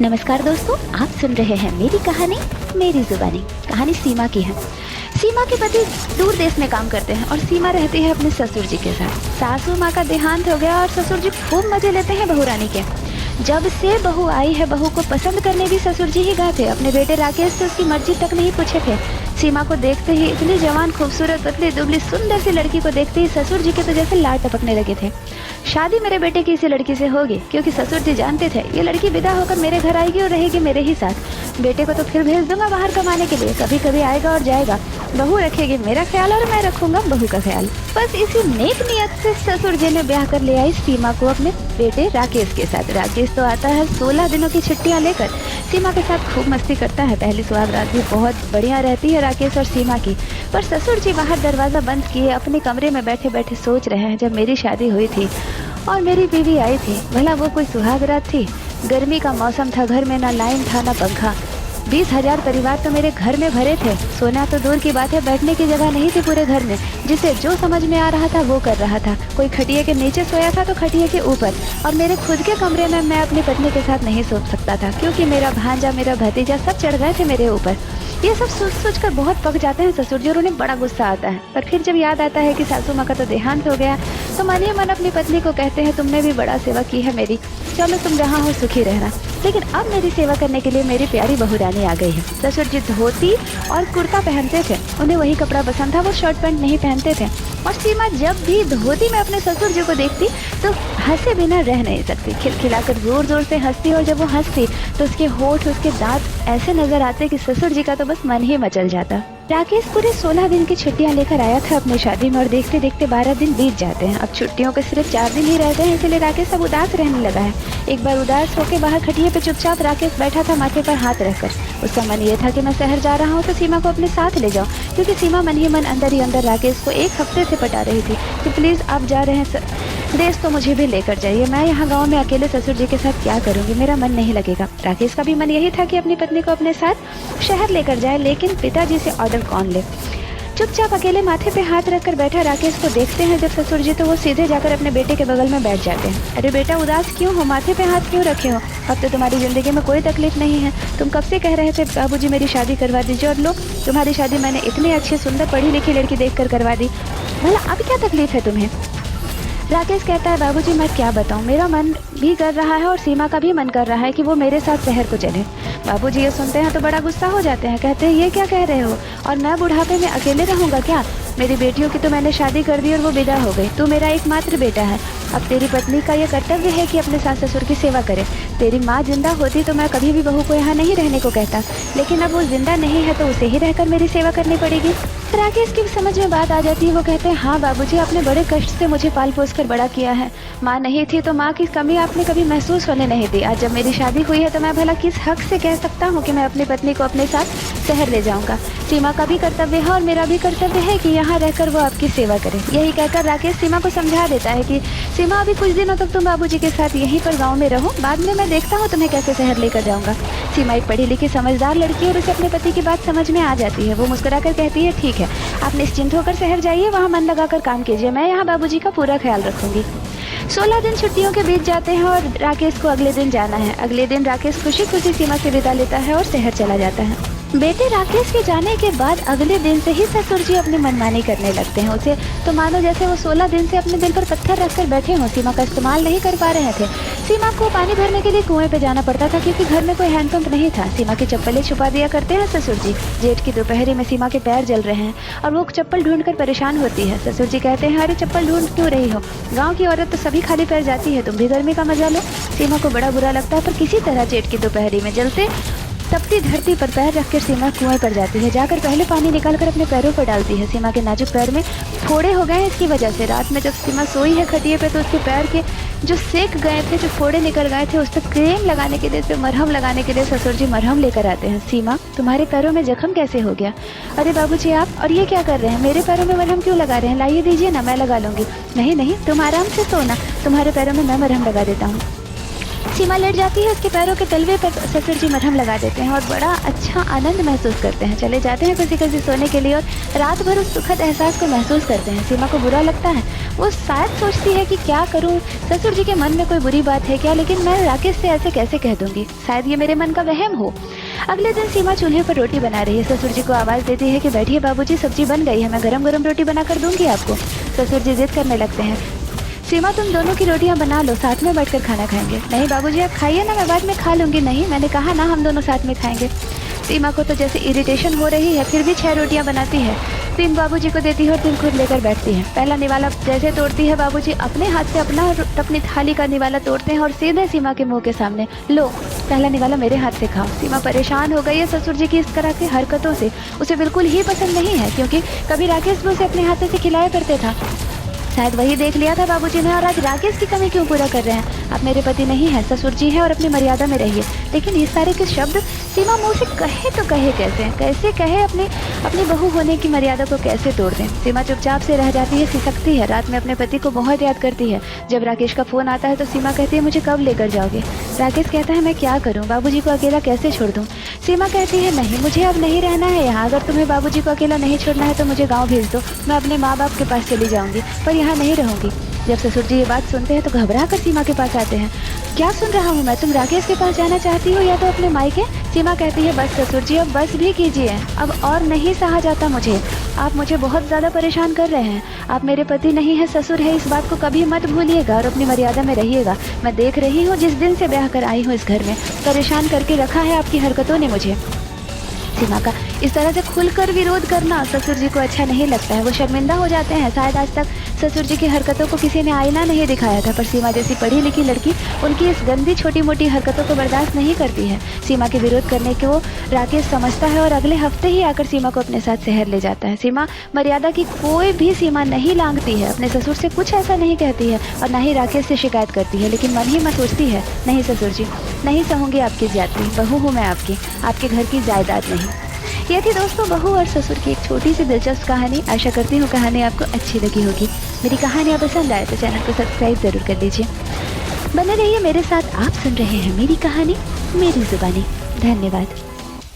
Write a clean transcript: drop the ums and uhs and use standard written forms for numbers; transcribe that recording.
नमस्कार दोस्तों, आप सुन रहे हैं मेरी कहानी मेरी जुबानी। कहानी सीमा की है। सीमा के पति दूर देश में काम करते हैं और सीमा रहती है अपने ससुर जी के साथ। सासू माँ का देहांत हो गया और ससुर जी खूब मजे लेते हैं बहू रानी के। जब से बहू आई है, बहू को पसंद करने भी ससुर जी ही गए थे। अपने बेटे राकेश से उसकी मर्जी तक नहीं पूछे थे। सीमा को देखते ही, इतनी जवान खूबसूरत पतली दुबली सुंदर सी लड़की को देखते ही ससुर जी के तो जैसे लाड टपकने लगे थे। शादी मेरे बेटे की इसी लड़की से होगी, क्योंकि ससुर जी जानते थे ये लड़की विदा होकर मेरे घर आएगी और रहेगी मेरे ही साथ। बेटे को तो फिर भेज दूंगा बाहर कमाने के लिए, कभी कभी आएगा और जाएगा। बहू रखेगी मेरा ख्याल और मैं रखूंगा बहू का ख्याल। बस इसी नेक नियत से ससुर जी ने ब्याह कर ले आई सीमा को अपने बेटे राकेश के साथ। राकेश तो आता है 16 दिनों की छुट्टियां लेकर, सीमा के साथ खूब मस्ती करता है। पहली सुहाग रात भी बहुत बढ़िया रहती है राकेश और सीमा की। पर ससुर जी बाहर दरवाजा बंद किए अपने कमरे में बैठे बैठे सोच रहे हैं, जब मेरी शादी हुई थी और मेरी बीवी आई थी, भला वो कोई सुहाग रात थी? गर्मी का मौसम था, घर में ना लाइन था ना पंखा। 20,000 परिवार तो मेरे घर में भरे थे। सोना तो दूर की बात है, बैठने की जगह नहीं थी पूरे घर में। जिसे जो समझ में आ रहा था वो कर रहा था। कोई खटिया के नीचे सोया था तो खटिया के ऊपर। और मेरे खुद के कमरे में मैं अपनी पत्नी के साथ नहीं सो सकता था, क्योंकि मेरा भांजा मेरा भतीजा सब चढ़ गए थे मेरे ऊपर। ये सब सोच सोच कर बहुत पक जाते हैं ससुर जी और उन्हें बड़ा गुस्सा आता है। पर फिर जब याद आता है कि सासू माँ का तो देहांत हो गया, तो मन ही मन अपनी पत्नी को कहते हैं, तुमने भी बड़ा सेवा की है मेरी, चलो तुम जहाँ हो सुखी रहना। लेकिन अब मेरी सेवा करने के लिए मेरी प्यारी बहू रानी आ गई है। ससुर जी धोती और कुर्ता पहनते थे, उन्हें वही कपड़ा पसंद था, वो शर्ट पैंट नहीं पहनते थे। और सीमा जब भी धोती में अपने ससुर जी को देखती तो हंसे बिना रह नहीं सकती। खिलखिलाकर जोर जोर से हंसती, और जब वो हंसती तो उसके होठ उसके दांत ऐसे नजर आते कि ससुर जी का तो बस मन ही मचल जाता। राकेश पूरे 16 दिन की छुट्टियां लेकर आया था अपनी शादी में, और देखते देखते 12 दिन बीत जाते हैं। अब छुट्टियों के सिर्फ 4 दिन ही रहते हैं, इसलिए राकेश अब उदास रहने लगा है। एक बार उदास होकर बाहर खटिया पे चुपचाप राकेश बैठा था माथे पर हाथ रखकर। उसका मन ये था कि मैं शहर जा रहा हूँ तो सीमा को अपने साथ ले जाऊँ, क्योंकि सीमा मन ही मन अंदर ही अंदर राकेश को एक हफ्ते से पटा रही थी कि प्लीज आप जा रहे हैं देश तो मुझे भी लेकर जाइए। मैं यहाँ गाँव में अकेले ससुर जी के साथ क्या करूँगी, मेरा मन नहीं लगेगा। राकेश का भी मन यही था कि अपनी पत्नी को अपने साथ शहर लेकर जाए, लेकिन पिताजी से ऑर्डर कौन ले। चुपचाप अकेले माथे पे हाथ रखकर बैठा राकेश को देखते हैं जब ससुर जी, तो वो सीधे जाकर अपने बेटे के बगल में बैठ जाते हैं। अरे बेटा, उदास क्यों हो, माथे पे हाथ क्यों रखे हो? अब तो तुम्हारी जिंदगी में कोई तकलीफ नहीं है। तुम कब से कह रहे थे बाबूजी मेरी शादी करवा दीजिए, और लो तुम्हारी शादी मैंने इतनी अच्छी सुंदर पढ़ी लिखी लड़की देखकर करवा दी। भला अब क्या तकलीफ है तुम्हें? राकेश कहता है, बाबूजी मैं क्या बताऊं, मेरा मन भी कर रहा है और सीमा का भी मन कर रहा है कि वो मेरे साथ शहर को चले। बाबूजी ये सुनते हैं तो बड़ा गुस्सा हो जाते हैं, कहते हैं ये क्या कह रहे हो, और मैं बुढ़ापे में अकेले रहूंगा क्या? मेरी बेटियों की तो मैंने शादी कर दी और वो विदा हो गई। तू मेरा एकमात्र बेटा है। अब तेरी पत्नी का ये कर्तव्य है कि अपने सास ससुर की सेवा करे। तेरी माँ जिंदा होती तो मैं कभी भी बहू को यहाँ नहीं रहने को कहता, लेकिन अब वो जिंदा नहीं है तो उसे ही रहकर मेरी सेवा करनी पड़ेगी। राकेश की समझ में बात आ जाती है। वो कहते हैं, हाँ बाबूजी, आपने बड़े कष्ट से मुझे पाल पोस कर बड़ा किया है। माँ नहीं थी तो माँ की कमी आपने कभी महसूस होने नहीं दी। आज जब मेरी शादी हुई है तो मैं भला किस हक से कह सकता हूँ कि मैं अपनी पत्नी को अपने साथ शहर ले जाऊंगा। सीमा का भी कर्तव्य है और मेरा भी कर्तव्य है कि यहाँ रहकर वो आपकी सेवा करे। यही कहकर राकेश सीमा को समझा देता है कि सीमा, अभी कुछ दिनों तक तुम बाबूजी के साथ यहीं पर गाँव में रहो, बाद में मैं देखता हूँ तुम्हें कैसे शहर लेकर जाऊंगा। सीमा एक पढ़ी लिखी समझदार लड़की है और उसे अपने पति की बात समझ में आ जाती है। वो मुस्कुराकर कहती है, ठीक है, आप निश्चिंत होकर शहर जाइए, वहाँ मन लगाकर काम कीजिए, मैं यहाँ बाबूजी का पूरा ख्याल रखूंगी। 16 दिन छुट्टियों के बीत जाते हैं और राकेश को अगले दिन जाना है। अगले दिन राकेश खुशी खुशी सीमा से विदा लेता है और शहर चला जाता है। बेटे राकेश के जाने के बाद अगले दिन से ही ससुर जी अपनी मनमानी करने लगते हैं। उसे तो मानो जैसे वो 16 दिन से अपने दिल पर पत्थर रखकर बैठे हों। सीमा का इस्तेमाल नहीं कर पा रहे थे। सीमा को पानी भरने के लिए कुएं पे जाना पड़ता था, क्योंकि घर में कोई हैंडपंप नहीं था। सीमा की चप्पलें छुपा दिया करते हैं ससुर जी। जेठ की दोपहरी में सीमा के पैर जल रहे हैं और वो चप्पल ढूंढकर परेशान होती है। ससुर जी कहते हैं, अरे चप्पल ढूंढ क्यों रही हो, गाँव की औरत तो सभी खाली पैर जाती है, तुम भी गर्मी का मजा लो। सीमा को बड़ा बुरा लगता है, पर किसी तरह जेठ की दोपहरी में जलते तपती धरती पर पैर रखकर सीमा कुएं पर जाती है। जाकर पहले पानी निकालकर अपने पैरों पर डालती है। सीमा के नाजुक पैर में फोड़े हो गए हैं इसकी वजह से। रात में जब सीमा सोई है खटिए पे तो उसके पैर के जो सेक गए थे, जो फोड़े निकल गए थे, उस पर क्रीम लगाने के लिए, उस पर मरहम लगाने के लिए ससुर जी मरहम लेकर आते हैं। सीमा, तुम्हारे पैरों में जख्म कैसे हो गया? अरे बाबूजी आप, और ये क्या कर रहे हैं, मेरे पैरों में मरहम क्यों लगा रहे हैं? लाइए दीजिए ना, मैं लगा लूंगी। नहीं नहीं, तुम आराम से सोना, तुम्हारे पैरों में मैं मरहम लगा देता हूँ। सीमा लेट जाती है, उसके पैरों के तलवे पर ससुर जी मरहम लगा देते हैं और बड़ा अच्छा आनंद महसूस करते हैं। चले जाते हैं खुशी खुशी सोने के लिए और रात भर उस सुखद एहसास को महसूस करते हैं। सीमा को बुरा लगता है, वो शायद सोचती है कि क्या करूं, ससुर जी के मन में कोई बुरी बात है क्या, लेकिन मैं राकेश से ऐसे कैसे कह दूंगी, शायद ये मेरे मन का वहम हो। अगले दिन सीमा चूल्हे पर रोटी बना रही है। ससुर जी को आवाज़ देती है कि बैठिए बाबूजी, सब्जी बन गई है, मैं गरम गरम रोटी बना कर दूंगी आपको। ससुर जी जिद करने लगते हैं, सीमा तुम दोनों की रोटियां बना लो, साथ में बैठकर खाना खाएंगे। नहीं बाबूजी आप खाइए ना, मैं बाद में खा लूँगी। नहीं, मैंने कहा ना हम दोनों साथ में खाएंगे। सीमा को तो जैसे इरिटेशन हो रही है, फिर भी 6 रोटियां बनाती है। 3 बाबूजी को देती है और 3 खुद लेकर बैठती है। पहला निवाला जैसे तोड़ती है, बाबूजी अपने हाथ से अपनी थाली का निवाला तोड़ते हैं और सीधे सीमा के मुंह के सामने, लो पहला निवाला मेरे हाथ से खाओ। सीमा परेशान हो गई है ससुर जी की इस तरह की हरकतों से, उसे बिल्कुल ही पसंद नहीं है, क्योंकि कभी राकेश भी उसे अपने हाथों से खिलाया करते था। शायद वही देख लिया था बाबूजी ने, और आज राकेश की कमी क्यों पूरा कर रहे हैं। आप मेरे पति नहीं हैं, ससुर जी हैं, और अपनी मर्यादा में रहिए। लेकिन इस सारे के शब्द सीमा मुंह से कहे तो कहे कैसे कहे, अपनी बहू होने की मर्यादा को कैसे तोड़ दें। सीमा चुपचाप से रह जाती है, सिसकती है। रात में अपने पति को बहुत याद करती है। जब राकेश का फ़ोन आता है तो सीमा कहती है, मुझे कब लेकर जाओगे। राकेश कहता है, मैं क्या करूँ, बाबूजी को अकेला कैसे छोड़ दूँ। सीमा कहती है, नहीं मुझे अब नहीं रहना है यहाँ, अगर तुम्हें बाबूजी को अकेला नहीं छोड़ना है तो मुझे गाँव भेज दो, मैं अपने माँ बाप के पास चली जाऊँगी, पर यहाँ नहीं रहूँगी। जब ससुर जी ये बात सुनते हैं तो घबरा कर सीमा के पास आते हैं। क्या सुन रहा हूँ मैं, तुम राकेश के पास जाना चाहती हो या तो अपने मायके। सीमा कहती है, बस ससुर जी अब बस भी कीजिए, अब और नहीं सहा जाता मुझे, आप मुझे बहुत ज़्यादा परेशान कर रहे हैं। आप मेरे पति नहीं है, ससुर है, इस बात को कभी मत भूलिएगा और अपनी मर्यादा में रहिएगा। मैं देख रही हूँ जिस दिन से ब्याह कर आई हूँ इस घर में, परेशान करके रखा है आपकी हरकतों ने मुझे। सीमा का इस तरह से खुलकर विरोध करना ससुर जी को अच्छा नहीं लगता है। वो शर्मिंदा हो जाते हैं। शायद आज तक ससुर जी की हरकतों को किसी ने आईना नहीं दिखाया था, पर सीमा जैसी पढ़ी लिखी लड़की उनकी इस गंदी छोटी मोटी हरकतों को बर्दाश्त नहीं करती है। सीमा के विरोध करने को राकेश समझता है और अगले हफ्ते ही आकर सीमा को अपने साथ शहर ले जाता है। सीमा मर्यादा की कोई भी सीमा नहीं लांघती है, अपने ससुर से कुछ ऐसा नहीं कहती है और ना ही राकेश से शिकायत करती है, लेकिन मन ही में सोचती है, नहीं ससुर जी, नहीं सहूँगी आपकी ज्यादती, बहू हूँ मैं आपकी, आपके घर की जायदाद नहीं। ये थी दोस्तों बहू और ससुर की एक छोटी सी दिलचस्प कहानी। आशा करती हूँ कहानी आपको अच्छी लगी होगी। मेरी कहानियाँ पसंद आए तो चैनल को सब्सक्राइब ज़रूर कर लीजिए। बने रहिए मेरे साथ, आप सुन रहे हैं मेरी कहानी मेरी ज़ुबानी। धन्यवाद।